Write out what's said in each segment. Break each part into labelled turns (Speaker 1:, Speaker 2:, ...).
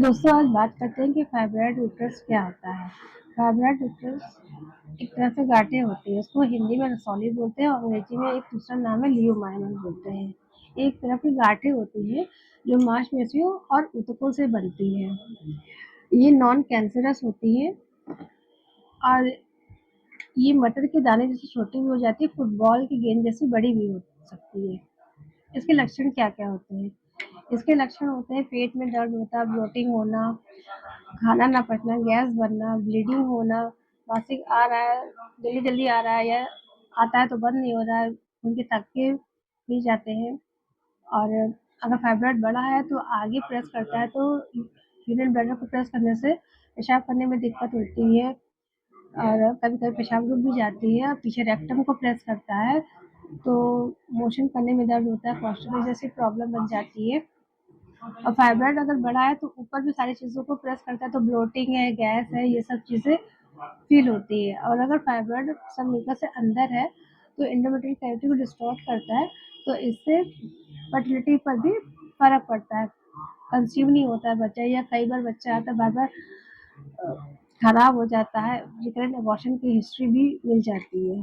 Speaker 1: दोस्तों आज बात करते हैं कि फाइब्रॉइड यूट्रस क्या होता है। फाइब्रॉइड यूट्रस एक तरह से गांठें होती है, उसको हिंदी में रसौली बोलते हैं और अंग्रेजी में एक दूसरा नाम है लियोमाइनम बोलते हैं। एक तरह की गांठें होती है जो मांसपेशियों और ऊतकों से बनती है। ये नॉन कैंसरस होती है और ये मटर के दाने जैसी छोटी भी हो जाती है, फुटबॉल की गेंद जैसी बड़ी भी हो सकती है। इसके लक्षण क्या क्या होते हैं? इसके लक्षण होते हैं पेट में दर्द होता, ब्लोटिंग होना, खाना ना पचना, गैस बनना, ब्लीडिंग होना, मासिक आ रहा है, जल्दी-जल्दी आ रहा है या आता है तो बंद नहीं हो रहा है, उनके थक्के भी जाते हैं। और अगर फाइब्रॉइड बड़ा है तो आगे प्रेस करता है तो यूरिन ब्लैडर को प्रेस करने से पेशाब करने में दिक्कत होती है और कभी-कभी पेशाब रुक भी जाती है और पीछे रेक्टम को प्रेस करता है तो मोशन करने में दर्द होता है, कॉन्स्टिपेशन जैसी प्रॉब्लम बन जाती है। और फाइब्रॉइड अगर बड़ा है तो ऊपर भी सारी चीज़ों को प्रेस करता है तो ब्लोटिंग है, गैस है, ये सब चीज़ें फील होती है। और अगर फाइब्रॉइड सबम्यूकस से अंदर है तो एंडोमेट्रियल कैविटी को डिस्टॉर्ट करता है तो इससे फर्टिलिटी पर भी फ़र्क पड़ता है। कंसीव नहीं होता है बच्चा या कई बार बच्चा आता है बार-बार खराब हो जाता है, रिकरेंट अबॉर्शन की हिस्ट्री भी मिल जाती है।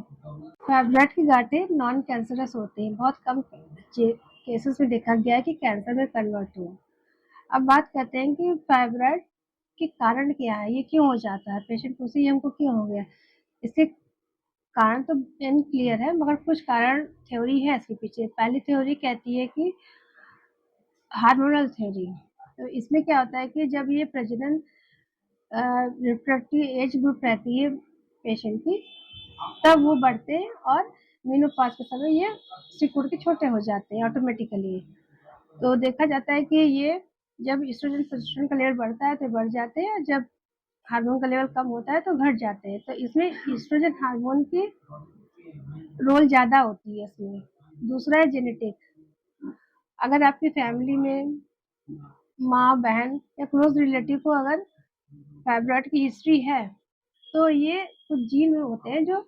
Speaker 1: फाइब्रॉइड की गांठें नॉन कैंसरस होती हैं, बहुत कम केसेस में देखा गया है कि कैंसर में कन्वर्ट हुआ। अब बात करते हैं कि फाइब्रॉइड के कारण क्या है, ये क्यों हो जाता है, पेशेंट पूछे ये हमको क्यों हो गया। इसके कारण तो अनक्लियर है मगर कुछ कारण थ्योरी है इसके पीछे। पहली थ्योरी कहती है कि हार्मोनल थ्योरी। तो इसमें क्या होता है कि जब ये प्रजनन रिप्रोडक्टिव एज ग्रुप रहती है पेशेंट की तब वो बढ़ते हैं और मेनोपॉज के समय ये सिकुड़ के छोटे हो जाते हैं ऑटोमेटिकली। तो देखा जाता है कि ये जब एस्ट्रोजन प्रोजेस्टेरोन का लेवल बढ़ता है तो बढ़ जाते हैं, जब हार्मोन का लेवल कम होता है तो घट जाते हैं। तो इसमें एस्ट्रोजन हार्मोन की रोल ज़्यादा होती है इसमें। दूसरा है जेनेटिक। अगर आपकी फैमिली में माँ, बहन या क्लोज रिलेटिव को अगर फाइब्रॉइड की हिस्ट्री है तो ये कुछ जीन होते हैं जो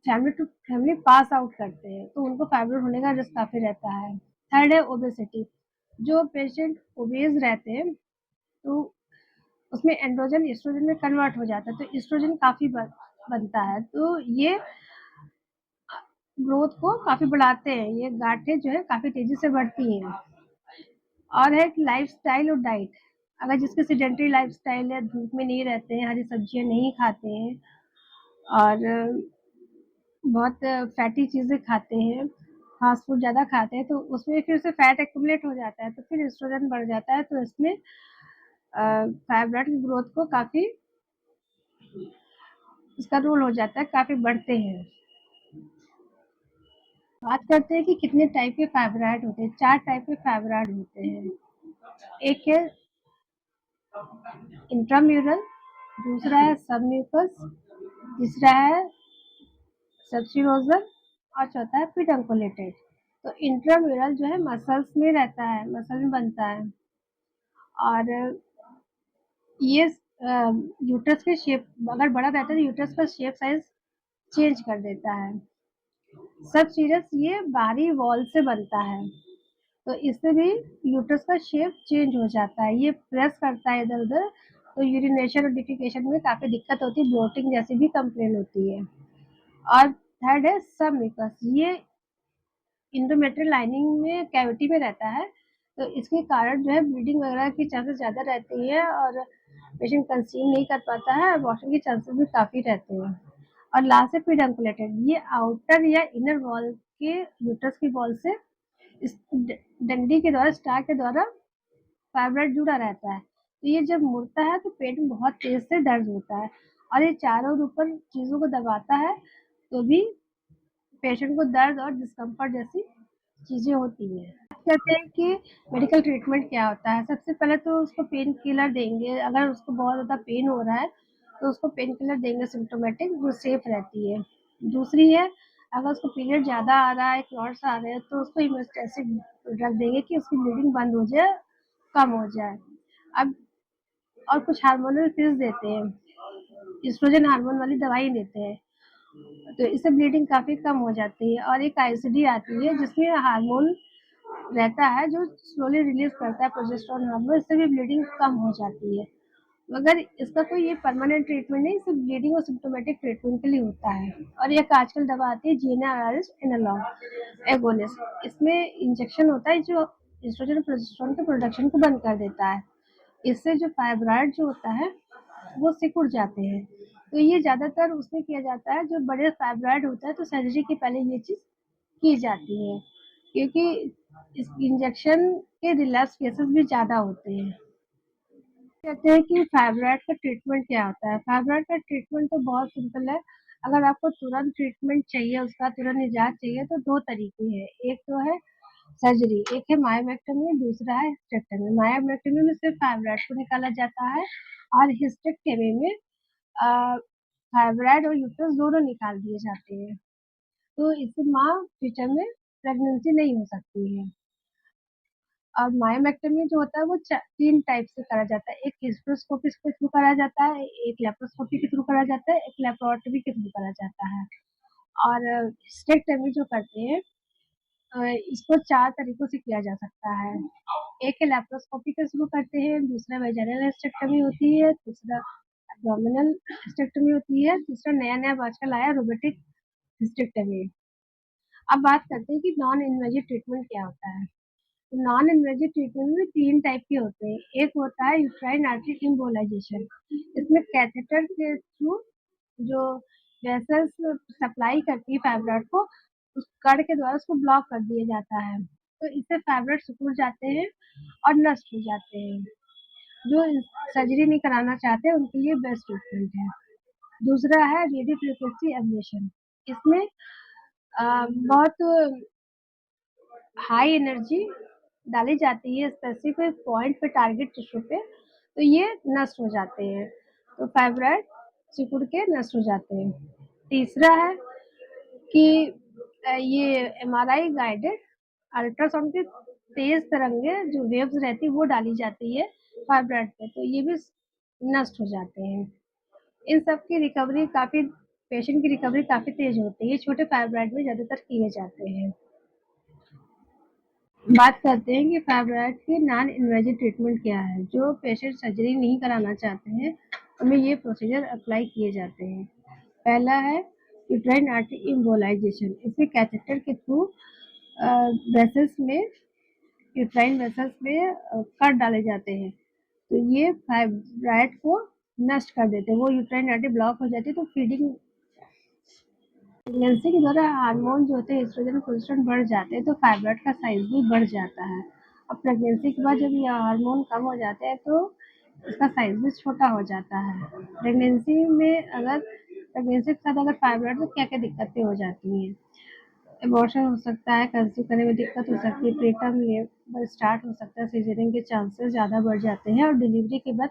Speaker 1: family to family pass out करते हैं तो उनको फाइब्रॉइड होने का रिस्क काफ़ी रहता है। थर्ड है ओबेसिटी। जो पेशेंट ओबेज रहते हैं तो उसमें एंड्रोजन एस्ट्रोजन में कन्वर्ट हो जाता है तो एस्ट्रोजन काफ़ी बनता है तो ये ग्रोथ को काफ़ी बढ़ाते हैं। ये गांठें जो है काफ़ी तेज़ी से बढ़ती हैं। और है लाइफस्टाइल और डाइट। अगर जिसकी सेडेंटरी लाइफस्टाइल है, धूप में नहीं रहते हैं, हरी सब्जियाँ नहीं खाते हैं और बहुत फैटी चीज़ें खाते हैं, फास्ट फूड ज़्यादा खाते हैं, तो उसमें फिर से फैट एक्युमुलेट हो जाता है, तो फिर एस्ट्रोजन बढ़ जाता है, तो इसमें फाइब्रॉइड की ग्रोथ को काफ़ी इसका रोल हो जाता है, काफ़ी बढ़ते हैं। बात करते हैं कि कितने टाइप के फाइब्रॉइड होते हैं। 4 टाइप के फाइब्रॉइड होते हैं। एक है इंट्राम्यूरल, दूसरा है सबम्यूकस, तीसरा है सबस्यूरोजल और चौथा है पेडुंकुलेटेड। तो इंट्राम्यूरल जो है मसल्स में रहता है, मसल में बनता है और ये यूट्रस के शेप अगर बड़ा रहता है तो यूट्रस का शेप साइज चेंज कर देता है। सबसीरस ये बाहरी वॉल से बनता है तो इससे भी यूट्रस का शेप चेंज हो जाता है। ये प्रेस करता है इधर उधर तो यूरिनेशन और डिफिकेशन में काफ़ी दिक्कत होती है, ब्लोटिंग जैसी भी कंप्लेन होती है। और थर्ड है सबम्यूकस। ये इंडोमेट्रियल लाइनिंग में कैविटी में रहता है तो इसके कारण जो है ब्लीडिंग वगैरह की चांसेस ज़्यादा रहती है और पेशेंट कंसीव नहीं कर पाता है, अबॉर्शन के चांसेस भी काफ़ी रहते हैं। और लास्ट है पेडुंकुलेटेड। ये आउटर या इनर वॉल के यूट्रस की वॉल से इस डंडी के द्वारा स्टार के द्वारा फाइब्रॉइड जुड़ा रहता है। तो ये जब मुड़ता है तो पेट में बहुत तेज से दर्द होता है और ये चारों ओर ऊपर चीज़ों को दबाता है तो भी पेशेंट को दर्द और डिस्कम्फर्ट जैसी चीज़ें होती हैं। बात करते हैं कि मेडिकल ट्रीटमेंट क्या होता है। सबसे पहले तो उसको पेन किलर देंगे, अगर उसको बहुत ज़्यादा पेन हो रहा है तो उसको पेन किलर देंगे सिम्प्टोमेटिक जो सेफ रहती है। दूसरी है अगर उसको पीरियड ज़्यादा आ रहा है, क्लॉट्स आ रहे हैं तो उसको हेमोस्टेसिस ड्रग देंगे कि उसकी ब्लीडिंग बंद हो जाए, कम हो जाए। अब और कुछ हार्मोनल पिल्स देते हैं, एस्ट्रोजन हार्मोन वाली दवाई देते हैं तो इससे ब्लीडिंग काफ़ी कम हो जाती है। और एक आईसीडी आती है जिसमें हार्मोन रहता है जो स्लोली रिलीज करता है प्रोजेस्टेरोन हार्मोन, इससे भी ब्लीडिंग कम हो जाती है। मगर इसका कोई ये परमानेंट ट्रीटमेंट नहीं, सिर्फ ब्लीडिंग और सिम्प्टोमेटिक ट्रीटमेंट के लिए होता है। और एक आजकल दवा आती है जीएनआरएस एनालॉग एगोनिस्ट, इसमें इंजेक्शन होता है जो एस्ट्रोजन प्रोजेस्टेरोन के प्रोडक्शन को बंद कर देता है। इससे जो फाइब्रॉइड जो होता है वो सिकुड़ जाते हैं। तो ये ज़्यादातर उसमें किया जाता है जो बड़े फाइब्रॉइड होता है, तो सर्जरी के पहले ये चीज़ की जाती है, क्योंकि इस इंजेक्शन के रिलैप्स केसेस भी ज़्यादा होते हैं। कहते हैं कि फाइब्रॉइड का ट्रीटमेंट क्या होता है। फाइब्रॉइड का ट्रीटमेंट तो बहुत सिंपल है। अगर आपको तुरंत ट्रीटमेंट चाहिए, उसका तुरंत निजात चाहिए, तो दो तरीके हैं। एक तो है सर्जरी, एक है मायोमेक्टोमी, दूसरा है हिस्टेक्टोमी। मायोमेक्टोमी में सिर्फ फाइब्रॉइड को निकाला जाता है और हिस्टेक्टोमी में फाइब्रॉइड और यूट्रस दोनों निकाल दिए जाते हैं। तो इससे माँ फ्यूचर में प्रेगनेंसी नहीं हो सकती है। और मायोमेक्टोमी जो होता है वो 3 टाइप से करा जाता है। एक हिस्टेरोस्कोपी के थ्रू करा जाता है, एक लैप्रोस्कोपी के थ्रू करा जाता है, एक लैप्रोटोमी के थ्रू करा जाता है। और हिस्टेक्टोमी जो करते हैं इसको 4 तरीकों से किया जा सकता है। एक है लैप्रोस्कोपी के थ्रू करते हैं, दूसरा वेजाइनल हिस्टेक्टोमी होती है, तीसरा एब्डोमिनल हिस्टेक्टोमी होती है, तीसरा नया-नया आजकल आया रोबोटिक हिस्टेक्टोमी। अब बात करते हैं कि नॉन इन्वेजिव ट्रीटमेंट क्या होता है। नॉन इन्वेजिव ट्रीटमेंट में 3 टाइप के होते हैं। एक होता है यूट्राइन आर्टरी एम्बोलाइजेशन। इसमें कैथेटर के थ्रू जो वेसल्स सप्लाई करती है फाइब्रॉइड को, उस कड़ के द्वारा उसको ब्लॉक कर दिया जाता है। तो इससे फाइब्रॉइड सिकुड़ जाते हैं और नष्ट हो जाते हैं। जो सर्जरी नहीं कराना चाहते उनके लिए बेस्ट ट्रीटमेंट है। दूसरा है रेडियो फ्रीक्वेंसी एब्लेशन। इसमें बहुत हाई एनर्जी डाली जाती है स्पेसिफिक पॉइंट पे, टारगेट टिश्यू पे, तो ये नष्ट हो जाते हैं। तो फाइब्रॉइड सिकुड़ के नष्ट हो जाते हैं। तीसरा है कि ये एमआरआई गाइडेड अल्ट्रासाउंड की तेज तरंगें जो वेव्स रहती है वो डाली जाती है फाइब्रॉइड पे, तो ये भी नष्ट हो जाते हैं। इन सब की रिकवरी काफ़ी, पेशेंट की रिकवरी काफ़ी तेज होती है। छोटे फाइब्रॉइड में ज़्यादातर किए जाते हैं। बात करते हैं कि फाइब्रॉइड के नॉन इन्वेजिव ट्रीटमेंट क्या है। जो पेशेंट सर्जरी नहीं कराना चाहते हैं उनमें ये प्रोसीजर अप्लाई किए जाते हैं। पहला है यूट्राइन आर्टरी एम्बोलाइजेशन। इसमें कैथेटर के थ्रू वेसल्स में, यूट्राइन वेसल्स में कट डाले जाते हैं, तो ये फाइब्रॉइड को नष्ट कर देते हैं। वो यूट्राइन आर्टरी ब्लॉक हो जाती है, तो फीडिंग प्रेगनेंसी के दौरान हार्मोन जो होते हैं एस्ट्रोजन और प्रोजेस्टेरोन बढ़ जाते हैं, तो फाइब्रॉइड का साइज भी बढ़ जाता है। अब प्रेगनेंसी के बाद जब ये हार्मोन कम हो जाते हैं तो इसका साइज भी छोटा हो जाता है। प्रेगनेंसी में अगर प्रेगनेंसी के साथ अगर फाइब्रॉइड, तो क्या-क्या दिक्कतें हो जाती हैं। एबॉर्शन हो सकता है, कंसीव करने में दिक्कत हो सकती है, प्रीटर्म लेबर स्टार्ट हो सकता है, सिजेरियन के चांसेस ज़्यादा बढ़ जाते हैं और डिलीवरी के बाद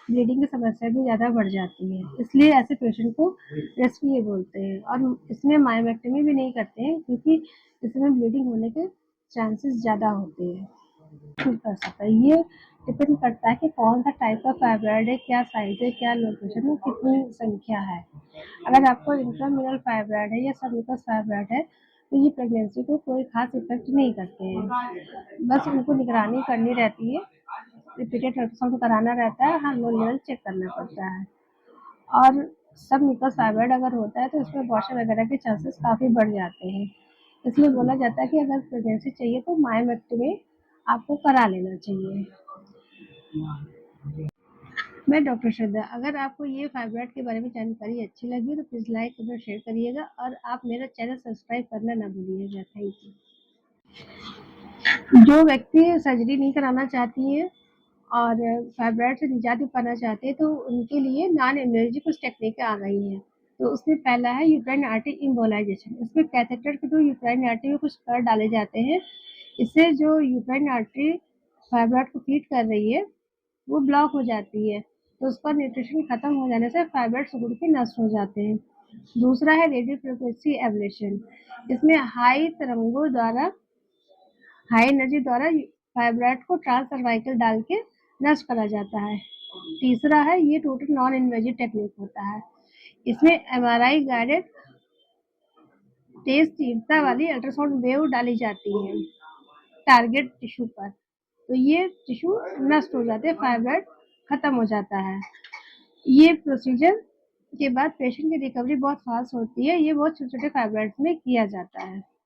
Speaker 1: ब्लीडिंग की समस्या भी ज़्यादा बढ़ जाती है। इसलिए ऐसे पेशेंट को रेस्क्यू बोलते हैं। और इसमें मायोमेक्टोमी भी नहीं करते हैं क्योंकि इसमें ब्लीडिंग होने के चांसेस ज़्यादा होते हैं। कर सकता है, ये डिपेंड करता है कि कौन सा टाइप का फाइब्रॉइड है, क्या साइज है, क्या लोकेशन है, कितनी संख्या है। अगर आपको इंट्राम्यूरल फाइब्रॉइड है या सर्विकल फाइब्रॉइड है, तो ये प्रेगनेंसी को कोई खास इफेक्ट नहीं करते हैं। बस उनको निगरानी करनी रहती है, रिपीटेड अल्ट्रासाउंड कराना रहता है, हार्मोन लेवल चेक करना पड़ता है। और सब मिक्स फाइब्रॉइड अगर होता है तो इसमें अबॉर्शन वगैरह के चांसेस काफ़ी बढ़ जाते हैं। इसलिए बोला जाता है कि अगर प्रेगनेंसी चाहिए तो मायोमेक्टोमी आपको करा लेना चाहिए। मैं डॉक्टर श्रद्धा। अगर आपको ये फाइब्रॉइड के बारे में जानकारी अच्छी लगी तो प्लीज़ लाइक, कमेंट, शेयर करिएगा और आप मेरा चैनल सब्सक्राइब करना ना भूलिएगा। Thank you. जो व्यक्ति सर्जरी नहीं कराना चाहती हैं और फाइब्रॉइड से निजात भी पाना चाहते हैं, तो उनके लिए नॉन इन्वेजिव कुछ टेक्निक आ गई हैं। तो उसमें पहला है यूट्राइन आर्टरी एम्बोलाइजेशन। इसमें कैथेटर के थ्रू यूट्राइन आर्टरी में कुछ कर डाले जाते हैं। इससे जो यूट्राइन आर्टरी फाइब्रॉइड को फीड कर रही है वो ब्लॉक हो जाती है, तो उसका न्यूट्रिशन खत्म हो जाने से फाइब्रॉइड सिकुड़ के नष्ट हो जाते हैं। दूसरा है रेडियो फ्रिक्वेंसी एब्लेशन। इसमें हाई एनर्जी द्वारा फाइब्रॉइड को ट्रांस सर्वाइकल डाल के नष्ट करा जाता है। तीसरा है, ये टोटल नॉन इन्वेजिव टेक्निक होता है। इसमें एमआरआई गाइडेड तेज तीव्रता वाली अल्ट्रासाउंड वेव डाली जाती है टारगेट टिश्यू पर, तो ये टिश्यू नष्ट हो जाते हैं, फाइब्रॉइड खत्म हो जाता है। ये प्रोसीजर के बाद पेशेंट की रिकवरी बहुत फास्ट होती है। ये बहुत छोटे-छोटे फाइब्रॉइड्स में किया जाता है।